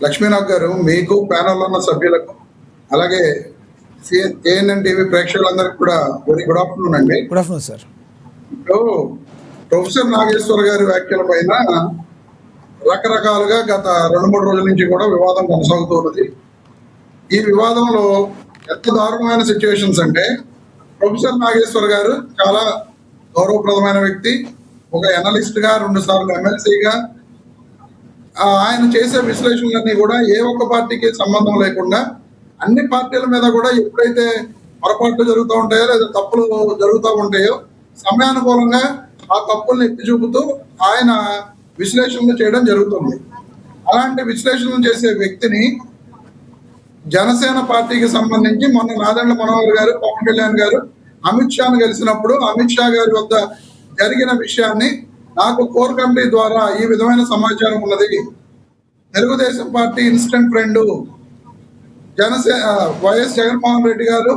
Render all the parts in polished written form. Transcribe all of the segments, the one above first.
లక్ష్మీనాథ్ గారు, మీకు ప్యానల్ ఉన్న సభ్యులకు అలాగే ఏఎన్ఎన్ టీవీ ప్రేక్షకులందరికీ కూడా వెరీ గుడ్ ఆఫ్టర్నూన్ అండి. Good afternoon sir. ఇప్పుడు ప్రొఫెసర్ నాగేశ్వర్ గారి వ్యాఖ్యల పైన రకరకాలుగా గత 2-3 రోజుల నుంచి కూడా వివాదం కొనసాగుతూ ఉన్నది. ఈ వివాదంలో ఎంత దారుణమైన సిచ్యువేషన్స్ అంటే, ప్రొఫెసర్ నాగేశ్వర్ గారు చాలా గౌరవప్రదమైన వ్యక్తి, ఒక ఎనలిస్ట్ గా 2 సార్లు ఎమ్మెల్సీగా ఆయన చేసే విశ్లేషణలన్నీ కూడా ఏ ఒక్క పార్టీకి సంబంధం లేకుండా అన్ని పార్టీల మీద కూడా ఎప్పుడైతే పొరపాట్లు జరుగుతూ ఉంటాయో లేదా తప్పులు జరుగుతూ ఉంటాయో సమయానుకూలంగా ఆ తప్పుల్ని ఎత్తి చూపుతూ ఆయన విశ్లేషణలు చేయడం జరుగుతుంది. అలాంటి విశ్లేషణలు చేసే వ్యక్తిని జనసేన పార్టీకి సంబంధించి మొన్న నాదెండ్ల మనోహర్ గారు, పవన్ కళ్యాణ్ గారు అమిత్ షాను కలిసినప్పుడు అమిత్ షా గారి వద్ద జరిగిన విషయాన్ని నాకు కోర్ కమిటీ ద్వారా ఈ విధమైన సమాచారం ఉన్నది. Telugu Desam party instant friend YS Jaganmohan Reddy గారు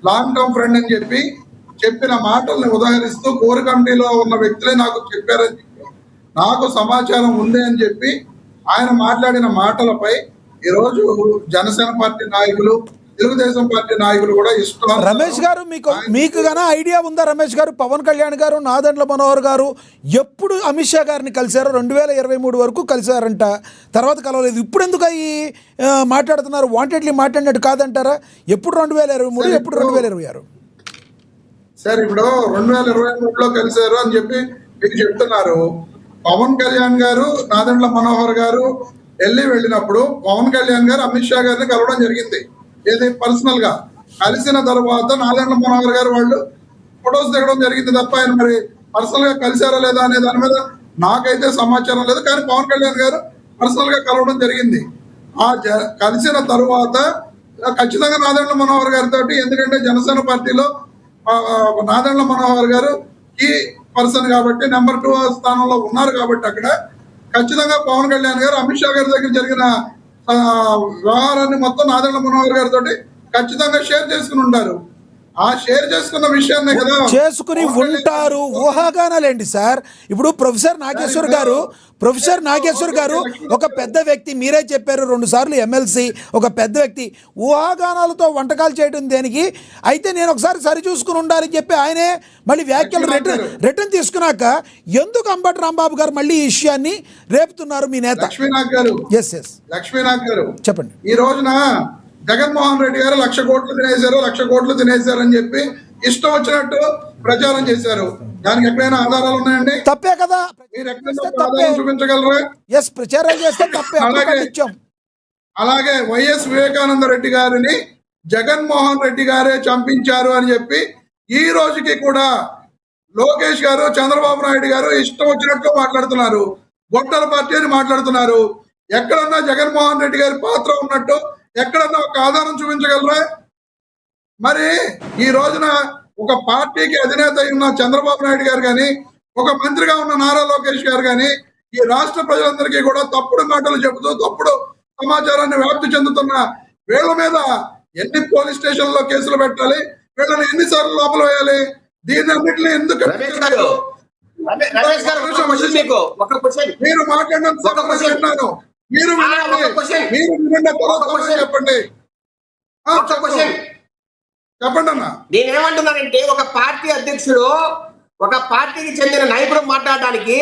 లాంగ్ టర్మ్ ఫ్రెండ్ అని చెప్పిన మాటల్ని ఉదాహరిస్తూ కోర్ కమిటీలో ఉన్న వ్యక్తులే నాకు చెప్పారని చెప్పి నాకు సమాచారం ఉంది అని చెప్పి ఆయన మాట్లాడిన మాటలపై ఈరోజు జనసేన పార్టీ నాయకులు, తెలుగుదేశం పార్టీ నాయకులు కూడా ఇష్టం. రమేష్ గారు, మీకు గానా ఐడియా ఉందా? రమేష్ గారు, పవన్ కళ్యాణ్ గారు, నాదెండ్ల మనోహర్ గారు ఎప్పుడు అమిత్ షా గారిని కలిశారు? 2023 వరకు కలిశారంట, తర్వాత కలవలేదు. ఇప్పుడు ఎందుకు ఈ మాట్లాడుతున్నారు? వాంటెడ్లీ మాట్లాడినట్టు కాదంటారా? ఎప్పుడు 2023, ఎప్పుడు 2026? సార్, ఇప్పుడు 2023లో కలిశారు అని చెప్పి మీకు చెప్తున్నారు. పవన్ కళ్యాణ్ గారు, నాదెండ్ల మనోహర్ గారు వెళ్ళినప్పుడు పవన్ కళ్యాణ్ గారు అమిత్ షా గారిని కలవడం జరిగింది. ఏది పర్సనల్ గా కలిసిన తర్వాత నాదెండ్ల మనోహర్ గారు వాళ్ళు ఫొటోస్ దిగడం జరిగింది తప్ప ఆయన మరి పర్సనల్ గా కలిశారా లేదా అనే దాని మీద నాకైతే సమాచారం లేదు. కానీ పవన్ కళ్యాణ్ గారు పర్సనల్ గా కలవడం జరిగింది. కలిసిన తరువాత ఖచ్చితంగా నాదెండ్ల మనోహర్ గారితో, ఎందుకంటే జనసేన పార్టీలో నాదెండ్ల మనోహర్ గారు ఈ పర్సన్ కాబట్టి నెంబర్ 2 స్థానంలో ఉన్నారు కాబట్టి అక్కడ ఖచ్చితంగా పవన్ కళ్యాణ్ గారు అమిత్ షా గారి దగ్గర జరిగిన వ్యవహారాన్ని మొత్తం నాదెండ్ల మనోహర్ గారితో ఖచ్చితంగా షేర్ చేసుకుని ఉంటారు. ఆ షేర్ చేసుకున్న విషయాన్ని కదా చేసుకుని ఉంటారు. ఊహాగానాలేంటి సార్? ఇప్పుడు ప్రొఫెసర్ నాగేశ్వర్ గారు ఒక పెద్ద వ్యక్తి, మీరే చెప్పారు 2 సార్లు ఎమ్మెల్సీ, ఒక పెద్ద వ్యక్తి. ఊహాగానాలతో వంటకాలు చేయడం దేనికి? అయితే నేను ఒకసారి సరి చూసుకుని ఉండాలని చెప్పి ఆయనే మళ్ళీ వ్యాఖ్యలు రిటర్న్ తీసుకున్నాక ఎందుకు అంబటి రాంబాబు గారు మళ్ళీ ఈ విషయాన్ని రేపుతున్నారు మీ నేత? లక్ష్మీనాథ్ గారు, లక్ష్మీనాథ్ గారు చెప్పండి. ఈ రోజున జగన్మోహన్ రెడ్డి గారు 1,00,000 కోట్లు తినేశారు, 1,00,000 కోట్లు తినేశారు అని చెప్పి ఇష్టం వచ్చినట్టు ప్రచారం చేశారు. దానికి ఎక్కడైనా ఆధారాలు ఉన్నాయండి? తప్పే కదా. మీరు ఎక్కడైనా చూపించగలరా? ప్రచారం చేస్తే తప్పే. అలాగే వైఎస్ వివేకానంద రెడ్డి గారిని జగన్మోహన్ రెడ్డి గారే చంపించారు అని చెప్పి ఈ రోజుకి కూడా లోకేష్ గారు, చంద్రబాబు నాయుడు గారు ఇష్టం వచ్చినట్లు మాట్లాడుతున్నారు. గొట్టల పార్టీ అని మాట్లాడుతున్నారు. ఎక్కడన్నా జగన్మోహన్ రెడ్డి గారి పాత్ర ఉన్నట్టు ఎక్కడన్నా ఒక ఆధారం చూపించగలరా? మరి ఈ రోజున ఒక పార్టీకి అధినేత ఉన్న చంద్రబాబు నాయుడు గారు కానీ, ఒక మంత్రిగా ఉన్న నారా లోకేష్ గారు కానీ ఈ రాష్ట్ర ప్రజలందరికీ కూడా తప్పుడు మాటలు చెబుతూ తప్పుడు సమాచారాన్ని వ్యాప్తి చెందుతున్న వీళ్ళ మీద ఎన్ని పోలీస్ స్టేషన్లో కేసులు పెట్టాలి? వీళ్ళని ఎన్నిసార్లు లోపల వేయాలి? దీన్ని అన్నింటినీ ఎందుకు మీరు మాట్లాడినాను? మీరు చెప్పండి అన్న. నేనేమంటున్నానంటే, ఒక పార్టీ అధ్యక్షుడు ఒక పార్టీకి చెందిన నాయకుడు మాట్లాడడానికి,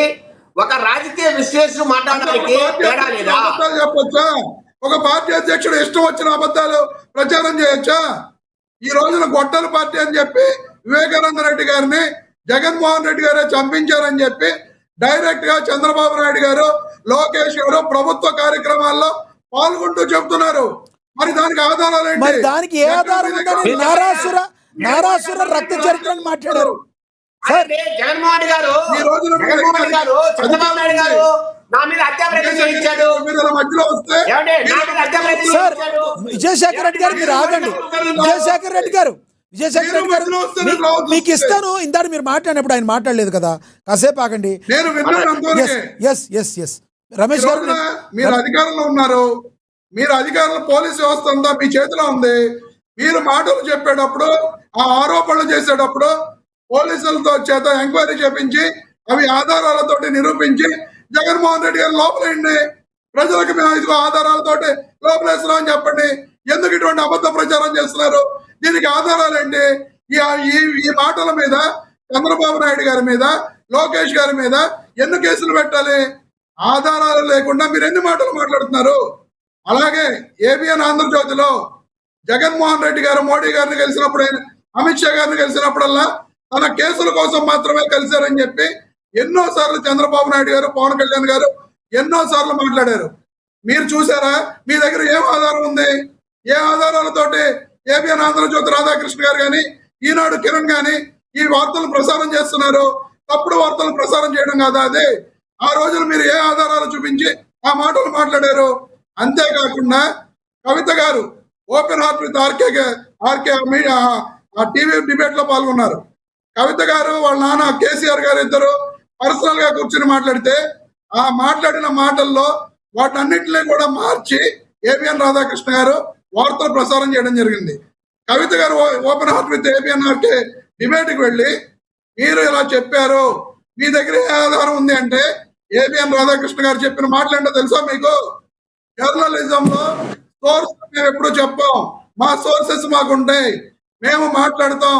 ఒక రాజకీయ విశ్లేషకుడు మాట్లాడడానికి తేడా లేదా? చెప్పొచ్చా? ఒక పార్టీ అధ్యక్షుడు ఇష్టం వచ్చిన అబద్ధాలు ప్రచారం చేయొచ్చా? ఈ రోజున గొట్టల పార్టీ అని చెప్పి వివేకానంద రెడ్డి గారిని జగన్మోహన్ రెడ్డి గారే చంపించారని చెప్పి డైరెక్ట్ గా చంద్రబాబు నాయుడు గారు, లోకేష్ గారు ప్రభుత్వ కార్యక్రమాల్లో పాల్గొంటూ చెబుతున్నారు. మరి దానికి ఆధారాలు ఏంటి? దానికి ఏ ఆధారం ఉందని నారాసుర రక్త చరిత్రను మాట్లాడారు. జగన్మోహన్ గారు, చంద్రబాబు నాయుడు గారు నా మీద విజయశేఖర రెడ్డి గారు, మీరు ఆగండి. విజయశేఖర రెడ్డి గారు మీకు ఇస్తాను. ఇందాక మీరు మాట్లాడినప్పుడు ఆయన మాట్లాడలేదు కదా, కాసేపు ఆగండి. రమేష్ గారు, మీరు అధికారంలో ఉన్నారు, మీరు అధికారంలో పోలీసు వ్యవస్థ ఉందా మీ చేతిలో ఉంది. మీరు మాటలు చెప్పేటప్పుడు, ఆ ఆరోపణలు చేసేటప్పుడు పోలీసులతో చేత ఎంక్వైరీ చేపించి అవి ఆధారాలతోటి నిరూపించి జగన్మోహన్ రెడ్డి గారు లోపలేయండి. ప్రజలకు మేము ఇదిగో ఆధారాలతోటి లోపలేస్తున్నాం అని చెప్పండి. ఎందుకు ఇటువంటి అబద్ధ ప్రచారం చేస్తున్నారు? దీనికి ఆధారాలు ఏంటి? ఈ ఈ మాటల మీద చంద్రబాబు నాయుడు గారి మీద, లోకేష్ గారి మీద ఎన్ని కేసులు పెట్టాలి? ఆధారాలు లేకుండా మీరు ఎన్ని మాటలు మాట్లాడుతున్నారు? అలాగే ఏబిఎన్ ఆంధ్రజ్యోతిలో జగన్మోహన్ రెడ్డి గారు మోడీ గారిని కలిసినప్పుడు, అమిత్ షా గారిని కలిసినప్పుడల్లా తన కేసుల కోసం మాత్రమే కలిశారని చెప్పి ఎన్నో సార్లు చంద్రబాబు నాయుడు గారు, పవన్ కళ్యాణ్ గారు ఎన్నో సార్లు మాట్లాడారు. మీరు చూసారా? మీ దగ్గర ఏం ఆధారం ఉంది? ఏ ఆధారాలతోటి ఏబిఎన్ ఆంధ్రజ్యోతి రాధాకృష్ణ గారు కానీ, ఈనాడు కిరణ్ గాని ఈ వార్తలు ప్రసారం చేస్తున్నారు? తప్పుడు వార్తలు ప్రసారం చేయడం కాదా అది? ఆ రోజున మీరు ఏ ఆధారాలు చూపించి ఆ మాటలు మాట్లాడారు? అంతేకాకుండా కవిత గారు open heart with RK TV debate లో పాల్గొన్నారు. కవిత గారు వాళ్ళ నాన్న కేసీఆర్ గారు ఇద్దరు పర్సనల్ గా కూర్చుని మాట్లాడితే ఆ మాట్లాడిన మాటల్లో వాటన్నిటిని కూడా మార్చి ఏబిఎన్ రాధాకృష్ణ గారు వార్తలు ప్రసారం చేయడం జరిగింది. కవిత గారు open heart with ABN RK డిబేట్కి వెళ్ళి మీరు ఇలా చెప్పారు, మీ దగ్గర ఏ ఆధారం ఉంది అంటే ఏబిఎన్ రాధాకృష్ణ గారు చెప్పిన మాటలంటే తెలుసా మీకు? జర్నలిజం లో సోర్స్ మేము ఎప్పుడు చెప్పాం, మా సోర్సెస్ మాకుంటాయి, మేము మాట్లాడతాం,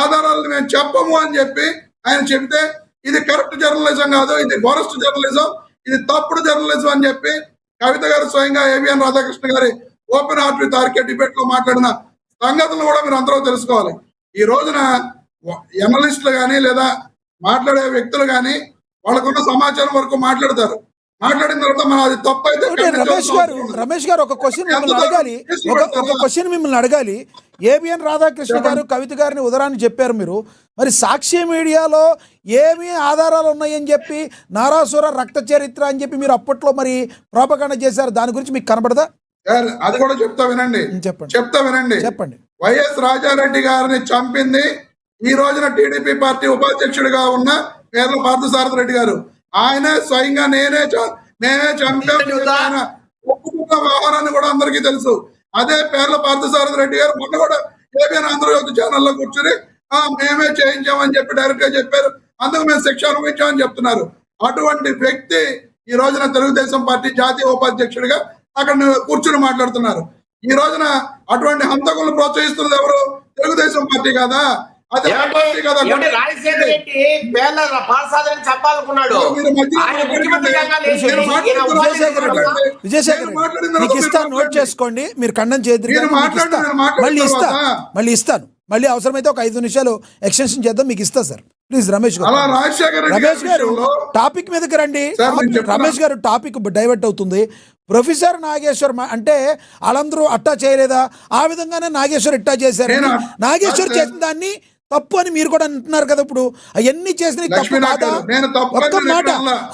ఆధారాలను మేము చెప్పము అని చెప్పి ఆయన చెప్తే ఇది కరెక్ట్ జర్నలిజం కాదు, ఇది వరస్ట్ జర్నలిజం, ఇది తప్పుడు జర్నలిజం అని చెప్పి కవిత గారు స్వయంగా ఏబిఎన్ రాధాకృష్ణ గారి open heart with RK debate లో మాట్లాడిన సంగతులు కూడా మీరు అందరూ తెలుసుకోవాలి. ఈ రోజున జర్నలిస్టులు కానీ లేదా మాట్లాడే వ్యక్తులు కానీ వాళ్ళకున్న సమాచారం వరకు మాట్లాడతారు. మాట్లాడిన తర్వాత మనం అది తప్పు అయితే రమేష్ గారు ఒక క్వశ్చన్ మిమ్మల్ని అడగాలి. ఏబిఎన్ రాధాకృష్ణ గారు కవిత గారిని ఉదరాన్ని చెప్పారు మీరు, మరి సాక్షి మీడియాలో ఏమి ఆధారాలు ఉన్నాయని చెప్పి నారాసుర రక్త చరిత్ర అని చెప్పి మీరు అప్పట్లో మరి ప్రోపగండ చేశారు, దాని గురించి మీకు కనబడదా? అది కూడా చెప్తా వినండి. చెప్పండి. వైఎస్ రాజారెడ్డి గారిని చంపింది ఈ రోజున టీడీపీ పార్టీ ఉపాధ్యక్షుడిగా ఉన్న పేర్ల పార్థసారథి రెడ్డి గారు. ఆయనే స్వయంగా మేమే చంపాము ఒప్పుకున్న వ్యవహారాన్ని కూడా అందరికీ తెలుసు. అదే పేర్ల పార్థసారథి రెడ్డి గారు మొన్న కూడా ఏబిఎన్ ఆంధ్రజ్యోతి ఛానల్లో కూర్చుని మేమే చేయించామని చెప్పి డైరెక్ట్ గా చెప్పారు. అందుకు మేము శిక్ష అనుభవించామని చెప్తున్నారు. అటువంటి వ్యక్తి ఈ రోజున తెలుగుదేశం పార్టీ జాతీయ ఉపాధ్యక్షుడిగా అక్కడ కూర్చుని మాట్లాడుతున్నారు. ఈ రోజున అటువంటి హంతకులను ప్రోత్సహిస్తున్నది ఎవరు? తెలుగుదేశం పార్టీ కదా? అది రాజశేఖర రెడ్డి పేర్ల పార్థసారథిని చంపాలనుకున్నాడు. విజయశేఖర్ మీకు ఇస్తాను, నోట్ చేసుకోండి. మీరు ఖండం చేయదు, మళ్ళీ ఇస్తాను. మళ్ళీ అవసరమైతే ఒక 5 నిమిషాలు ఎక్స్టెన్షన్ చేద్దాం, మీకు ఇస్తా సార్. ప్లీజ్ రమేష్ గారు టాపిక్ మీదకి రండి. రమేష్ గారు టాపిక్ డైవర్ట్ అవుతుంది. ప్రొఫెసర్ నాగేశ్వర్ అంటే వాళ్ళందరూ అట్టా చేయలేదా? ఆ విధంగానే నాగేశ్వర్ ఇట్టా చేశారని, నాగేశ్వర్ చేసిన దాన్ని తప్పు అని మీరు కూడా అంటున్నారు కదా. ఇప్పుడు అవన్నీ చేసిన తప్పు కాదా? ఒక్క మాట,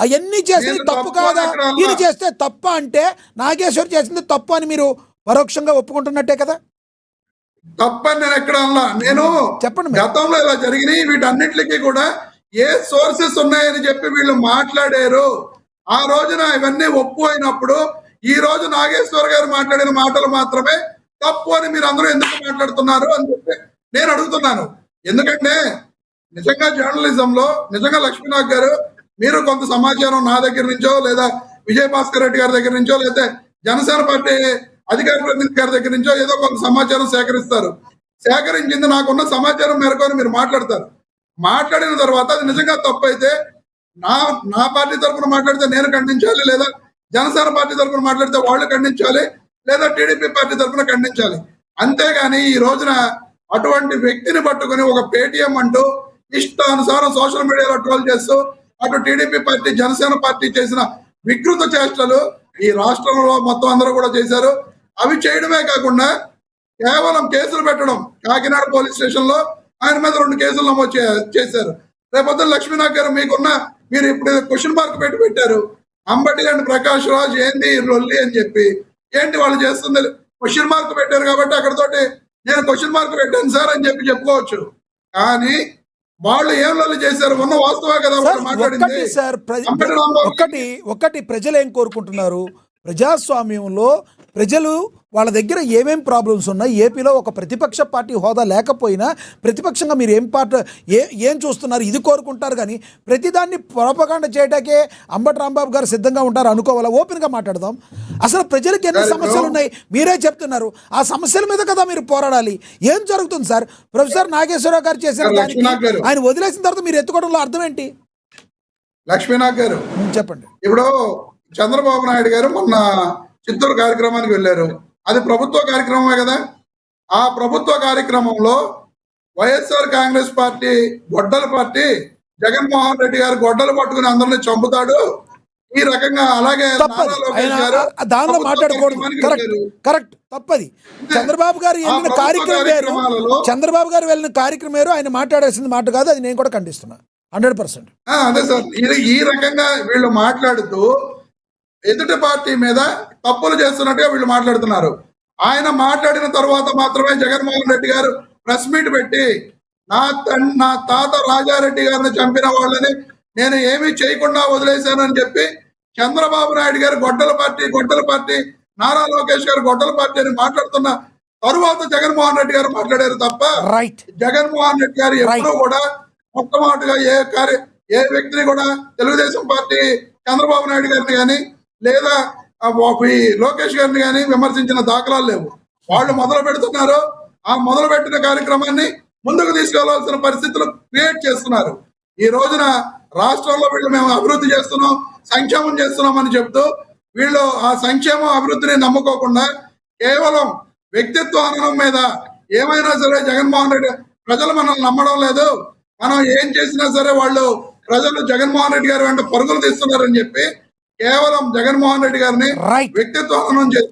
అవన్నీ చేసిన తప్పు కాదా? ఈయన చేస్తే తప్ప అంటే నాగేశ్వర్ చేసింది తప్పు అని మీరు పరోక్షంగా ఒప్పుకుంటున్నట్టే కదా? తప్పని నేను ఎక్కడ అన్నా. నేను చెప్పండి, గతంలో ఇలా జరిగినాయి, వీటన్నిటికీ కూడా ఏ సోర్సెస్ ఉన్నాయని చెప్పి వీళ్ళు మాట్లాడారు. ఆ రోజున ఇవన్నీ ఒప్పు అయినప్పుడు ఈ రోజు నాగేశ్వర్ గారు మాట్లాడిన మాటలు మాత్రమే తప్పు అని మీరు అందరూ ఎందుకు మాట్లాడుతున్నారు అని చెప్పి నేను అడుగుతున్నాను. ఎందుకంటే నిజంగా జర్నలిజంలో నిజంగా లక్ష్మీనాథ్ గారు మీరు కొంత సమాచారం నా దగ్గర నుంచో లేదా విజయభాస్కర్ రెడ్డి గారి దగ్గర నుంచో లేదా జనసేన పార్టీ అధికార ప్రతినిధి గారి దగ్గర నుంచో ఏదో కొంత సమాచారం సేకరిస్తారు. సేకరించింది నాకున్న సమాచారం మేరకు మీరు మాట్లాడతారు. మాట్లాడిన తర్వాత అది నిజంగా తప్పు అయితే నా పార్టీ తరఫున మాట్లాడితే నేను ఖండించాలి, లేదా జనసేన పార్టీ తరఫున మాట్లాడితే వాళ్ళు ఖండించాలి, లేదా టీడీపీ పార్టీ తరఫున ఖండించాలి. అంతేగాని ఈ రోజున అటువంటి వ్యక్తిని పట్టుకుని ఒక పేటీఎం అంటూ ఇష్టానుసారం సోషల్ మీడియాలో ట్రోల్ చేస్తూ అటు టీడీపీ పార్టీ జనసేన పార్టీ చేసిన వికృత చేష్టలు ఈ రాష్ట్రంలో మొత్తం అందరూ కూడా చేశారు. అవి చేయడమే కాకుండా కేవలం కేసులు పెట్టడం, కాకినాడ పోలీస్ స్టేషన్ లో ఆయన మీద 2 కేసులు నమోదు చేశారు. రేపొద్దున లక్ష్మీనాథ్ గారు మీరు ఇప్పుడు క్వశ్చన్ మార్క్ పెట్టారు. అంబటి అండ్ ప్రకాష్ రాజ్ ఏంది లొల్లి అని చెప్పి, ఏంటి వాళ్ళు చేస్తుంది? క్వశ్చన్ మార్క్ పెట్టారు కాబట్టి అక్కడతోటి నేను క్వశ్చన్ మార్క్ పెట్టాను సార్ అని చెప్పి చెప్పుకోవచ్చు. కానీ వాళ్ళు ఏం లొల్లి చేశారు? ఉన్న వాస్తవే కదా మాట్లాడింది. ఒకటి ప్రజలు ఏం కోరుకుంటున్నారు? ప్రజాస్వామ్యంలో ప్రజలు వాళ్ళ దగ్గర ఏమేం ప్రాబ్లమ్స్ ఉన్నాయి, ఏపీలో ఒక ప్రతిపక్ష పార్టీ హోదా లేకపోయినా ప్రతిపక్షంగా మీరు ఏం చూస్తున్నారు ఇది కోరుకుంటారు. కానీ ప్రతిదాన్ని ప్రొపగాండా చేయడానికే అంబటి రాంబాబు గారు సిద్ధంగా ఉంటారు అనుకోవాలా? ఓపెన్గా మాట్లాడదాం. అసలు ప్రజలకు ఎన్ని సమస్యలు ఉన్నాయి మీరే చెప్తున్నారు. ఆ సమస్యల మీద కదా మీరు పోరాడాలి. ఏం జరుగుతుంది సార్? ప్రొఫెసర్ నాగేశ్వరరావు గారు చేసిన దానికి లక్ష్మీనాథ్ గారు. ఆయన వదిలేసిన తర్వాత మీరు ఎత్తుకోవడంలో అర్థం ఏంటి? లక్ష్మీనాథ్ గారు, చెప్పండి. ఇప్పుడు చంద్రబాబు నాయుడు గారు మొన్న చిత్తూరు కార్యక్రమానికి వెళ్ళారు. అది ప్రభుత్వ కార్యక్రమమే కదా. ఆ ప్రభుత్వ కార్యక్రమంలో వైఎస్ఆర్ కాంగ్రెస్ పార్టీ గొడ్డల పార్టీ జగన్మోహన్ రెడ్డి గారు గొడ్డలు పట్టుకుని అందరిని చంపుతాడు ఈ రకంగా, అలాగే తప్పది. నారా లోకేష్ ఆయన గారు దానిలో ప్రభుత్వ మాట్లాడకూడదు. కార్యక్రమానికి కరెక్ట్ వెళ్ళారు. కరెక్ట్ తప్పది. చంద్రబాబు గారు వెళ్ళిన ప్రభుత్వ కార్యక్రమం వేరు, కార్యక్రమాలలో చంద్రబాబు గారు వెళ్ళిన కార్యక్రమం వేరు, ఆయన మాట్లాడాల్సిన మాట కాదు. అది నేను కూడా ఖండిస్తున్నా 100%. అదే సార్, ఈ రకంగా వీళ్ళు మాట్లాడుతూ ఎదుటి పార్టీ మీద తప్పులు చేస్తున్నట్టుగా వీళ్ళు మాట్లాడుతున్నారు. ఆయన మాట్లాడిన తర్వాత మాత్రమే జగన్మోహన్ రెడ్డి గారు ప్రెస్ మీట్ పెట్టి నా తాత రాజారెడ్డి గారిని చంపిన వాళ్ళని నేను ఏమీ చేయకుండా వదిలేశానని చెప్పి చంద్రబాబు నాయుడు గారు గొడ్డల పార్టీ, నారా లోకేష్ గారు గొడ్డల పార్టీ అని మాట్లాడుతున్న తరువాత జగన్మోహన్ రెడ్డి గారు మాట్లాడారు తప్ప రైట్. జగన్మోహన్ రెడ్డి గారు ఎప్పుడూ కూడా మొట్టమొదటిగా ఏ వ్యక్తిని కూడా తెలుగుదేశం పార్టీ చంద్రబాబు నాయుడు గారిని కానీ లేదా లోకేష్ గారిని కానీ విమర్శించిన దాఖలాలు లేవు. వాళ్ళు మొదలు పెడుతున్నారు. ఆ మొదలు పెట్టిన కార్యక్రమాన్ని ముందుకు తీసుకెళ్లాల్సిన పరిస్థితులు క్రియేట్ చేస్తున్నారు. ఈ రోజున రాష్ట్రంలో వీళ్ళు మేము అభివృద్ధి చేస్తున్నాం, సంక్షేమం చేస్తున్నాం అని చెప్తూ వీళ్ళు ఆ సంక్షేమం అభివృద్ధిని నమ్ముకోకుండా కేవలం వ్యక్తిత్వ హననం మీద ఏమైనా సరే జగన్మోహన్ రెడ్డి ప్రజలు మనల్ని నమ్మడం లేదు, మనం ఏం చేసినా సరే వాళ్ళు ప్రజలు జగన్మోహన్ రెడ్డి గారి వెంట పరుగులు తీస్తున్నారని చెప్పి కేవలం జగన్మోహన్ రెడ్డి గారిని రైట్. వ్యక్తిత్వ హననం చేసి